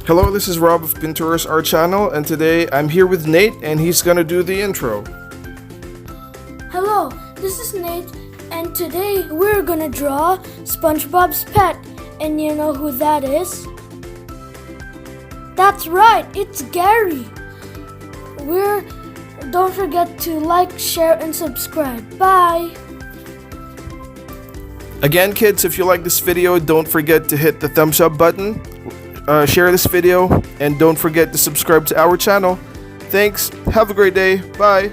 Hello, this is Rob of Pinterest Art Channel, and today I'm here with Nate, and he's gonna do the intro. Hello, this is Nate, and today we're gonna draw SpongeBob's pet, and you know who that is? That's right, it's Gary. Don't forget to like, share, and subscribe. Bye! Again, kids, if you like this video, don't forget to hit the thumbs up button, share this video, and don't forget to subscribe to our channel. Thanks, have a great day, bye!